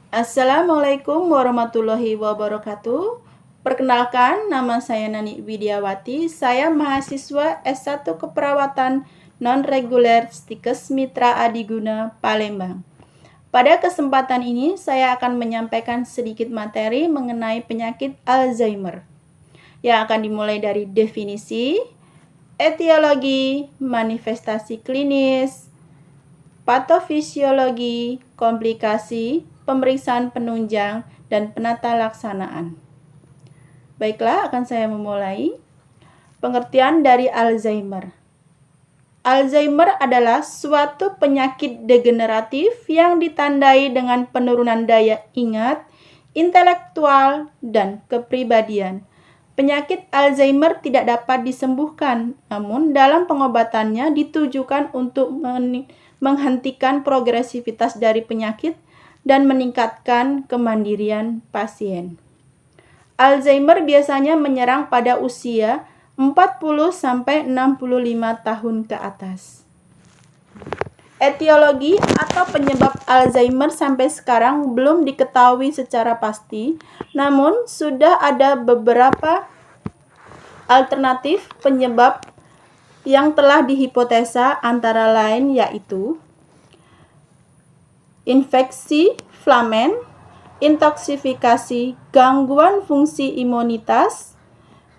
Assalamualaikum warahmatullahi wabarakatuh. Perkenalkan, nama saya Nani Widiawati. Saya mahasiswa S1 Keperawatan Non-Reguler Stikes Mitra Adiguna, Palembang. Pada kesempatan ini, saya akan menyampaikan sedikit materi mengenai penyakit Alzheimer, yang akan dimulai dari definisi, etiologi, manifestasi klinis, patofisiologi, komplikasi, pemeriksaan penunjang, dan penata laksanaan. Baiklah, akan saya memulai. Pengertian dari Alzheimer. Alzheimer adalah suatu penyakit degeneratif yang ditandai dengan penurunan daya ingat, intelektual, dan kepribadian. Penyakit Alzheimer tidak dapat disembuhkan, namun dalam pengobatannya ditujukan untuk menghentikan progresivitas dari penyakit dan meningkatkan kemandirian pasien. Alzheimer biasanya menyerang pada usia 40-65 tahun ke atas. Etiologi atau penyebab Alzheimer sampai sekarang belum diketahui secara pasti, namun sudah ada beberapa alternatif penyebab yang telah dihipotesa, antara lain yaitu infeksi flamen, intoksifikasi, gangguan fungsi imunitas,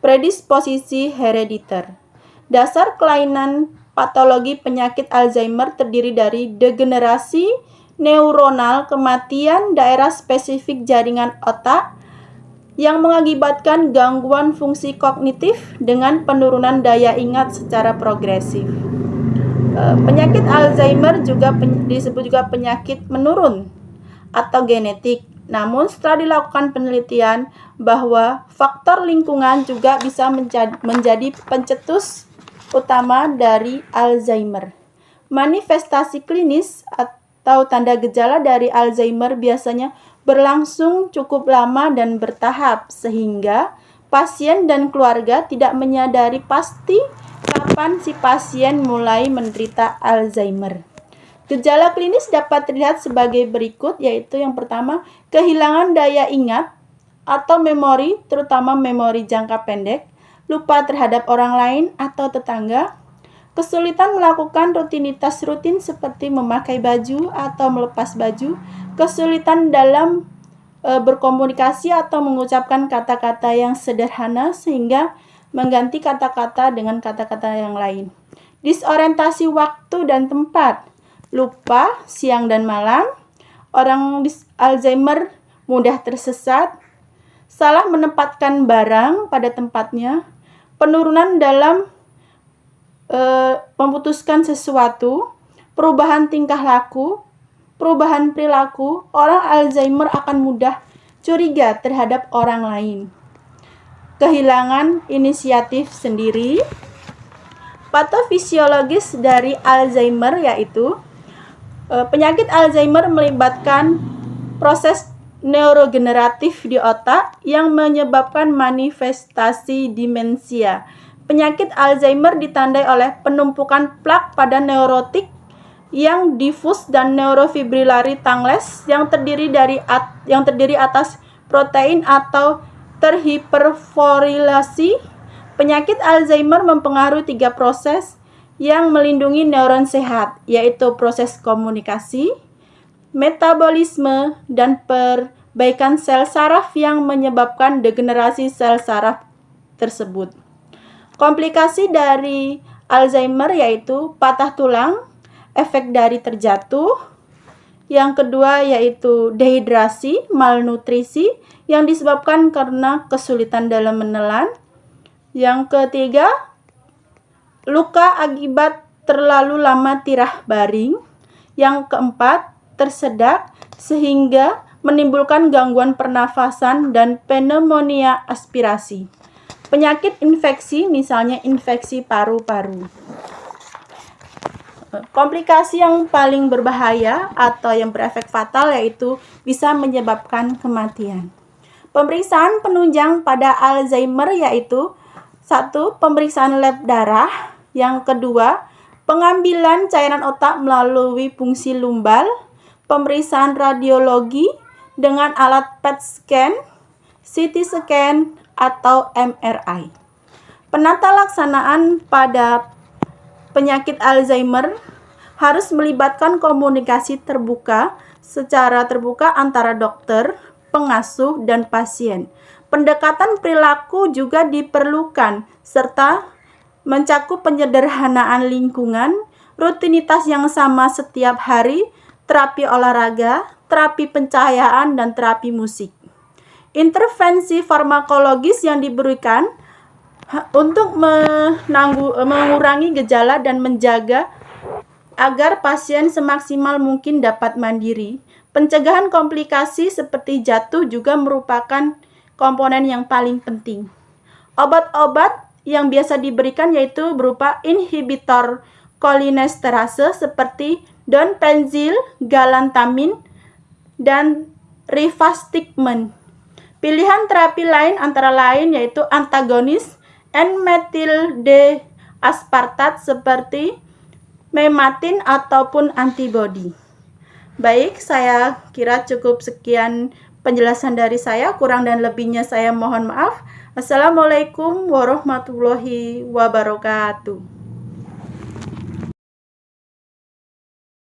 predisposisi herediter. Dasar kelainan patologi penyakit Alzheimer terdiri dari degenerasi neuronal, kematian daerah spesifik jaringan otak yang mengakibatkan gangguan fungsi kognitif dengan penurunan daya ingat secara progresif. Penyakit Alzheimer disebut juga penyakit menurun atau genetik. Namun setelah dilakukan penelitian bahwa faktor lingkungan juga bisa menjadi pencetus utama dari Alzheimer. Manifestasi klinis atau tanda gejala dari Alzheimer biasanya berlangsung cukup lama dan bertahap, sehingga pasien dan keluarga tidak menyadari pasti kapan si pasien mulai menderita Alzheimer. Gejala klinis dapat terlihat sebagai berikut, yaitu yang pertama, kehilangan daya ingat atau memori, terutama memori jangka pendek, lupa terhadap orang lain atau tetangga, kesulitan melakukan rutinitas rutin seperti memakai baju atau melepas baju, kesulitan dalam berkomunikasi atau mengucapkan kata-kata yang sederhana sehingga mengganti kata-kata dengan kata-kata yang lain. Disorientasi waktu dan tempat, lupa siang dan malam, orang Alzheimer mudah tersesat, salah menempatkan barang pada tempatnya, penurunan dalam memutuskan sesuatu, perubahan tingkah laku, perubahan perilaku. Orang Alzheimer akan mudah curiga terhadap orang lain. Kehilangan inisiatif sendiri. Patofisiologis dari Alzheimer yaitu penyakit Alzheimer melibatkan proses neurogeneratif di otak yang menyebabkan manifestasi demensia. Penyakit Alzheimer ditandai oleh penumpukan plak pada neurotik yang difus dan neurofibrillary tangles yang terdiri atas protein atau terhiperforilasi. Penyakit Alzheimer mempengaruhi 3 proses yang melindungi neuron sehat, yaitu proses komunikasi, metabolisme, dan perbaikan sel saraf yang menyebabkan degenerasi sel saraf tersebut. Komplikasi dari Alzheimer yaitu patah tulang, efek dari terjatuh. Yang kedua yaitu dehidrasi, malnutrisi yang disebabkan karena kesulitan dalam menelan. Yang ketiga, luka akibat terlalu lama tirah baring. Yang keempat, tersedak sehingga menimbulkan gangguan pernafasan dan pneumonia aspirasi. Penyakit infeksi, misalnya infeksi paru-paru. Komplikasi yang paling berbahaya atau yang berefek fatal yaitu bisa menyebabkan kematian. Pemeriksaan penunjang pada Alzheimer yaitu 1. Pemeriksaan lab darah. Yang kedua, pengambilan cairan otak melalui fungsi lumbal. Pemeriksaan radiologi dengan alat PET scan, CT scan, atau MRI. Penata laksanaan pada penyakit Alzheimer harus melibatkan komunikasi secara terbuka antara dokter, pengasuh, dan pasien. Pendekatan perilaku juga diperlukan, serta mencakup penyederhanaan lingkungan, rutinitas yang sama setiap hari, terapi olahraga, terapi pencahayaan, dan terapi musik. Intervensi farmakologis yang diberikan untuk mengurangi gejala dan menjaga agar pasien semaksimal mungkin dapat mandiri. Pencegahan komplikasi seperti jatuh juga merupakan komponen yang paling penting. Obat-obat yang biasa diberikan yaitu berupa inhibitor kolinesterase seperti donepezil, galantamin, dan rifastiquin. Pilihan terapi lain antara lain yaitu antagonis N-metil D-aspartat seperti mematin ataupun antibodi. Baik, saya kira cukup sekian penjelasan dari saya. Kurang dan lebihnya saya mohon maaf. Assalamualaikum warahmatullahi wabarakatuh.